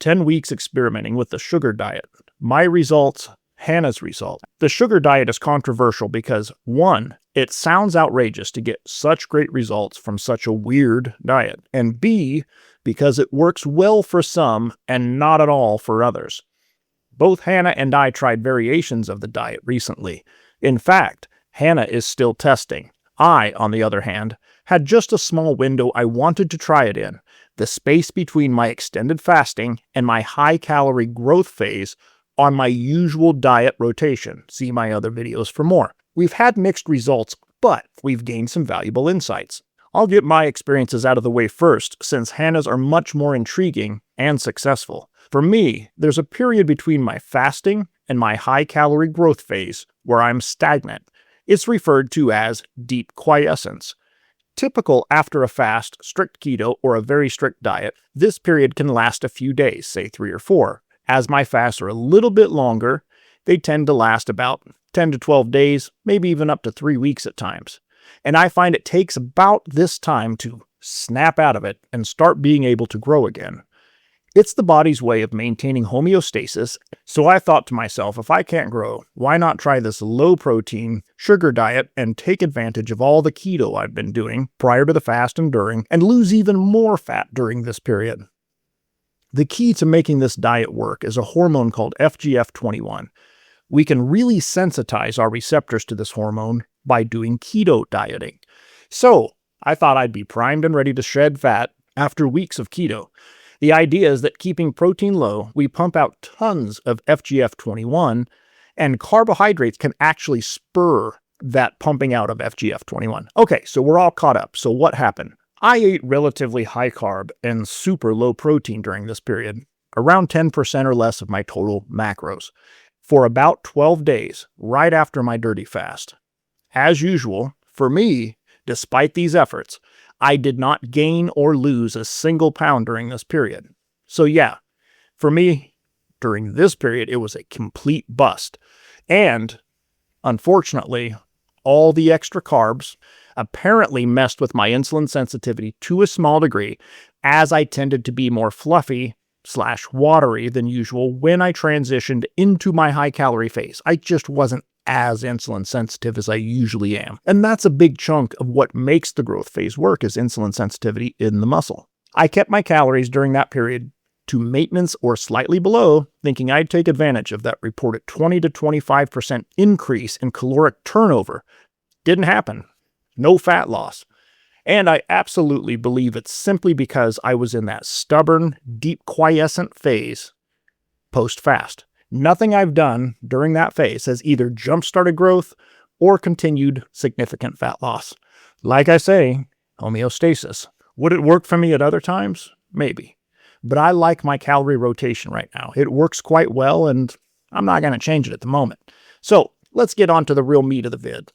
10 weeks experimenting with the sugar diet. My results, Hannah's result. The sugar diet is controversial because 1, it sounds outrageous to get such great results from such a weird diet, and B, because it works well for some and not at all for others. Both Hannah and I tried variations of the diet recently. In fact, Hannah is still testing. I, on the other hand, had just a small window I wanted to try it in, the space between my extended fasting and my high-calorie growth phase on my usual diet rotation. See my other videos for more. We've had mixed results, but we've gained some valuable insights. I'll get my experiences out of the way first, since Hannah's are much more intriguing and successful. For me, there's a period between my fasting and my high-calorie growth phase where I'm stagnant. It's referred to as deep quiescence. Typical after a fast, strict keto, or a very strict diet, this period can last a few days, say 3 or 4. As my fasts are a little bit longer, they tend to last about 10 to 12 days, maybe even up to 3 weeks at times. And I find it takes about this time to snap out of it and start being able to grow again. It's the body's way of maintaining homeostasis, so I thought to myself, if I can't grow, why not try this low-protein, sugar diet and take advantage of all the keto I've been doing prior to the fast and during, and lose even more fat during this period. The key to making this diet work is a hormone called FGF-21. We can really sensitize our receptors to this hormone by doing keto dieting. So, I thought I'd be primed and ready to shed fat after weeks of keto. The idea is that keeping protein low, we pump out tons of FGF-21, and carbohydrates can actually spur that pumping out of FGF-21. Okay, so we're all caught up. So what happened? I ate relatively high carb and super low protein during this period, around 10% or less of my total macros, for about 12 days, right after my dirty fast. As usual, for me, despite these efforts, I did not gain or lose a single pound during this period. So yeah, for me, during this period, it was a complete bust. And, unfortunately, all the extra carbs apparently messed with my insulin sensitivity to a small degree, as I tended to be more fluffy/watery than usual when I transitioned into my high-calorie phase. I just wasn't as insulin sensitive as I usually am. And that's a big chunk of what makes the growth phase work, is insulin sensitivity in the muscle. I kept my calories during that period to maintenance or slightly below, thinking I'd take advantage of that reported 20 to 25% increase in caloric turnover. Didn't happen. No fat loss. And I absolutely believe it's simply because I was in that stubborn, deep quiescent phase post-fast. Nothing I've done during that phase has either jump-started growth or continued significant fat loss. Like I say, homeostasis. Would it work for me at other times? Maybe. But I like my calorie rotation right now. It works quite well, and I'm not going to change it at the moment. So, let's get on to the real meat of the vid.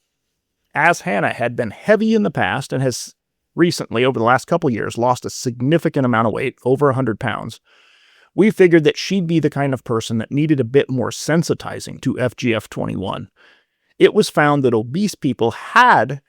As Hannah had been heavy in the past and has recently, over the last couple years, lost a significant amount of weight, over 100 pounds, we figured that she'd be the kind of person that needed a bit more sensitizing to FGF-21. It was found that obese people had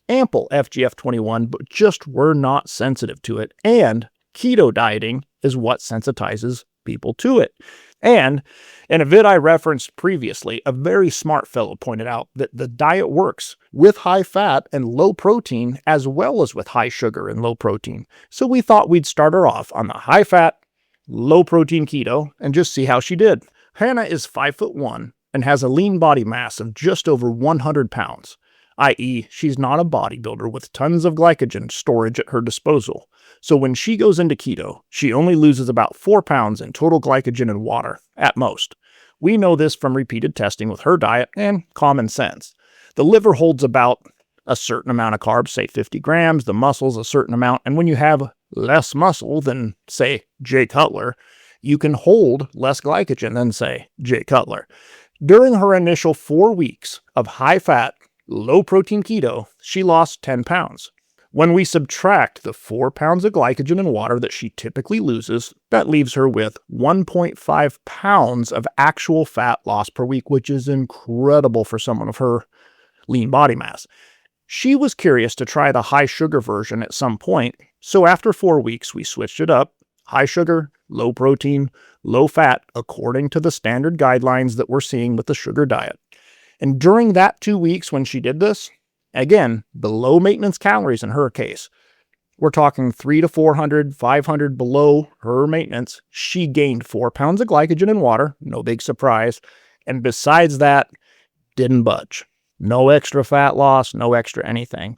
ample FGF-21, but just were not sensitive to it, and keto dieting is what sensitizes people to it. And in a vid I referenced previously, a very smart fellow pointed out that the diet works with high fat and low protein as well as with high sugar and low protein. So we thought we'd start her off on the high fat, low protein keto and just see how she did. Hannah is 5'1" and has a lean body mass of just over 100 pounds, i.e. she's not a bodybuilder with tons of glycogen storage at her disposal. So when she goes into keto, she only loses about 4 pounds in total glycogen and water, at most. We know this from repeated testing with her diet and common sense. The liver holds about a certain amount of carbs, say 50 grams, the muscles a certain amount, and when you have less muscle than, say, Jay Cutler, you can hold less glycogen than, say, Jay Cutler. During her initial 4 weeks of high-fat, low-protein keto, she lost 10 pounds. When we subtract the 4 pounds of glycogen and water that she typically loses, that leaves her with 1.5 pounds of actual fat loss per week, which is incredible for someone of her lean body mass. She was curious to try the high sugar version at some point, so after 4 weeks we switched it up, high sugar, low protein, low fat, according to the standard guidelines that we're seeing with the sugar diet. And during that 2 weeks when she did this, again, below maintenance calories in her case, we're talking 300 to 400, 500 below her maintenance, she gained 4 pounds of glycogen in water, no big surprise. And besides that, didn't budge. No extra fat loss, no extra anything.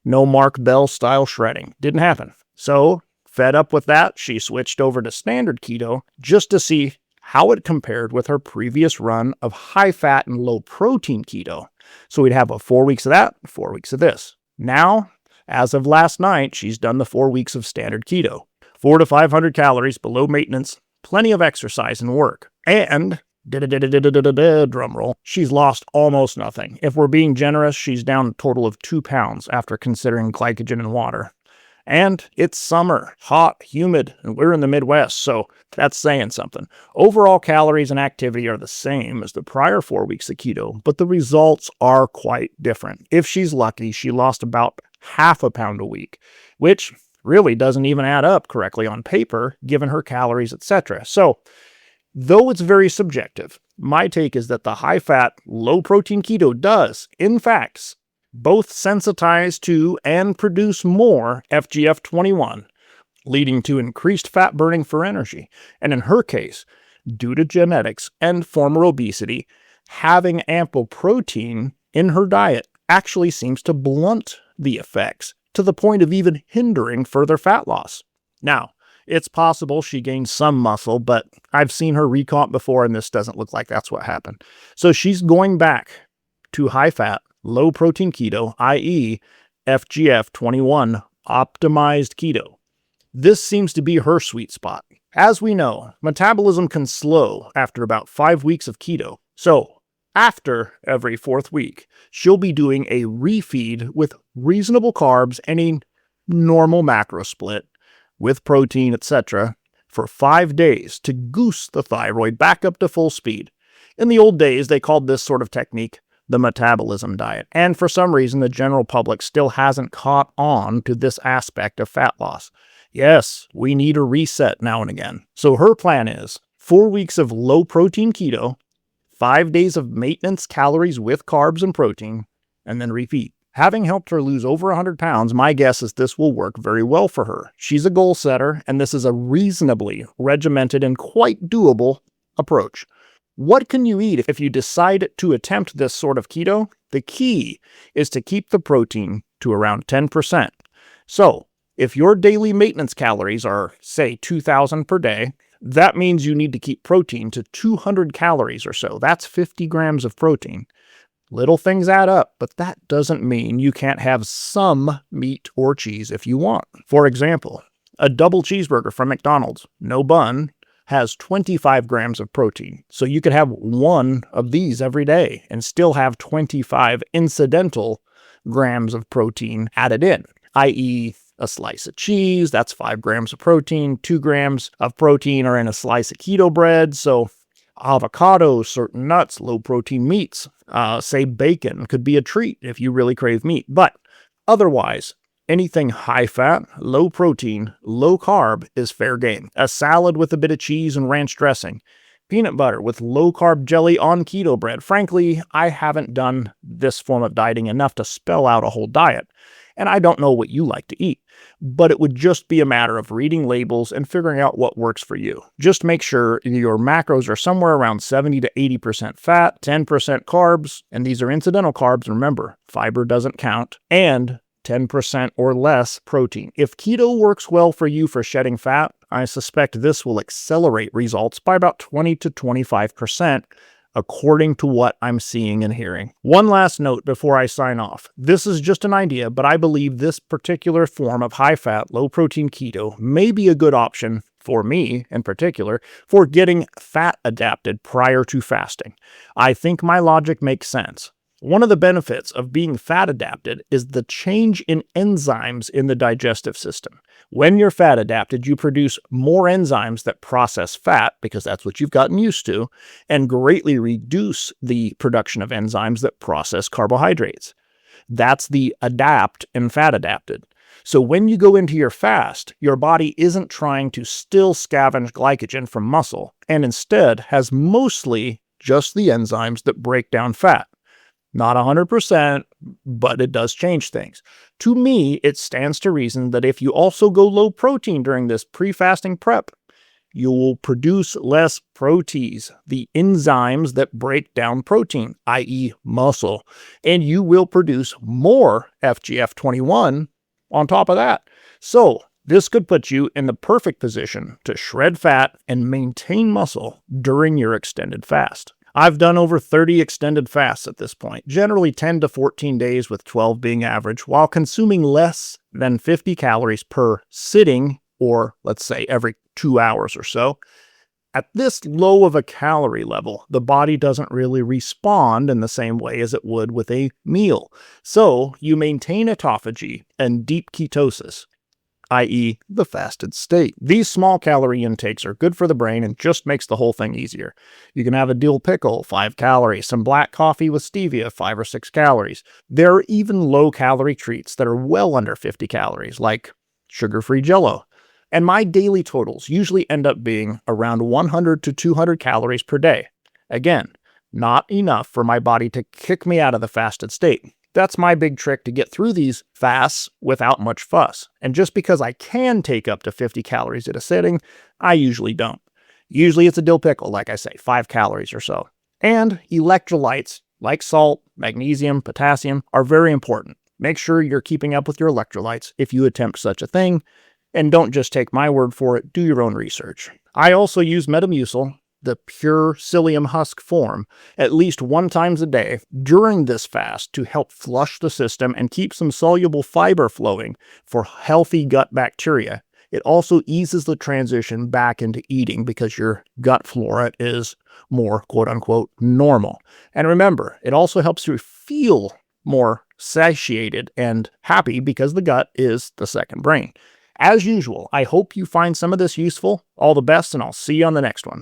No Mark Bell style shredding. Didn't happen. So, fed up with that, she switched over to standard keto just to see how it compared with her previous run of high fat and low protein keto. So we'd have 4 weeks of that, 4 weeks of this. Now, as of last night, she's done the 4 weeks of standard keto. 400 to 500 calories below maintenance, plenty of exercise and work. And, drum roll, she's lost almost nothing. If we're being generous, she's down a total of 2 pounds after considering glycogen and water. And it's summer, hot, humid, and we're in the Midwest, so that's saying something. Overall calories and activity are the same as the prior 4 weeks of keto, but the results are quite different. If she's lucky, she lost about half a pound a week, which really doesn't even add up correctly on paper, given her calories, etc. So, though it's very subjective, my take is that the high-fat, low-protein keto does, in fact, both sensitize to and produce more FGF-21, leading to increased fat burning for energy. And in her case, due to genetics and former obesity, having ample protein in her diet actually seems to blunt the effects to the point of even hindering further fat loss. Now, it's possible she gained some muscle, but I've seen her recomp before and this doesn't look like that's what happened. So she's going back to high-fat, low-protein keto, i.e. FGF-21 Optimized keto. This seems to be her sweet spot. As we know, metabolism can slow after about 5 weeks of keto. So, after every 4th week, she'll be doing a refeed with reasonable carbs and a normal macro split with protein, etc., for 5 days to goose the thyroid back up to full speed. In the old days, they called this sort of technique the metabolism diet, and for some reason, the general public still hasn't caught on to this aspect of fat loss. Yes, we need a reset now and again. So her plan is 4 weeks of low-protein keto, 5 days of maintenance calories with carbs and protein, and then repeat. Having helped her lose over 100 pounds, my guess is this will work very well for her. She's a goal setter, and this is a reasonably regimented and quite doable approach. What can you eat if you decide to attempt this sort of keto? The key is to keep the protein to around 10%. So, if your daily maintenance calories are, say, 2,000 per day, that means you need to keep protein to 200 calories or so. That's 50 grams of protein. Little things add up, but that doesn't mean you can't have some meat or cheese if you want. For example, a double cheeseburger from McDonald's, no bun, has 25 grams of protein. So you could have one of these every day and still have 25 incidental grams of protein added in, i.e. a slice of cheese, that's 5 grams of protein, 2 grams of protein are in a slice of keto bread, so avocados, certain nuts, low-protein meats, say bacon could be a treat if you really crave meat. But otherwise, anything high-fat, low-protein, low-carb is fair game. A salad with a bit of cheese and ranch dressing. Peanut butter with low-carb jelly on keto bread. Frankly, I haven't done this form of dieting enough to spell out a whole diet, and I don't know what you like to eat. But it would just be a matter of reading labels and figuring out what works for you. Just make sure your macros are somewhere around 70 to 80% fat, 10% carbs, and these are incidental carbs, remember, fiber doesn't count, and 10% or less protein. If keto works well for you for shedding fat, I suspect this will accelerate results by about 20 to 25%, according to what I'm seeing and hearing. One last note before I sign off. This is just an idea, but I believe this particular form of high-fat, low-protein keto may be a good option for me, in particular, for getting fat adapted prior to fasting. I think my logic makes sense. One of the benefits of being fat adapted is the change in enzymes in the digestive system. When you're fat adapted, you produce more enzymes that process fat, because that's what you've gotten used to, and greatly reduce the production of enzymes that process carbohydrates. That's the adapt in fat adapted. So when you go into your fast, your body isn't trying to still scavenge glycogen from muscle, and instead has mostly just the enzymes that break down fat. Not 100%, but it does change things. To me, it stands to reason that if you also go low protein during this pre-fasting prep, you will produce less protease, the enzymes that break down protein, i.e. muscle, and you will produce more FGF-21 on top of that. So this could put you in the perfect position to shred fat and maintain muscle during your extended fast. I've done over 30 extended fasts at this point, generally 10 to 14 days with 12 being average, while consuming less than 50 calories per sitting, or let's say every 2 hours or so. At this low of a calorie level, the body doesn't really respond in the same way as it would with a meal. So you maintain autophagy and deep ketosis, i.e. the fasted state. These small calorie intakes are good for the brain and just makes the whole thing easier. You can have a dill pickle, 5 calories, some black coffee with stevia, 5 or 6 calories. There are even low-calorie treats that are well under 50 calories, like sugar-free Jell-O. And my daily totals usually end up being around 100 to 200 calories per day. Again, not enough for my body to kick me out of the fasted state. That's my big trick to get through these fasts without much fuss. And just because I can take up to 50 calories at a sitting, I usually don't. Usually it's a dill pickle, like I say, 5 calories or so. And electrolytes, like salt, magnesium, potassium, are very important. Make sure you're keeping up with your electrolytes if you attempt such a thing. And don't just take my word for it, do your own research. I also use Metamucil, the pure psyllium husk form, at least 1 time a day during this fast to help flush the system and keep some soluble fiber flowing for healthy gut bacteria. It also eases the transition back into eating because your gut flora is more quote-unquote normal. And remember, it also helps you feel more satiated and happy because the gut is the second brain. As usual, I hope you find some of this useful. All the best, and I'll see you on the next one.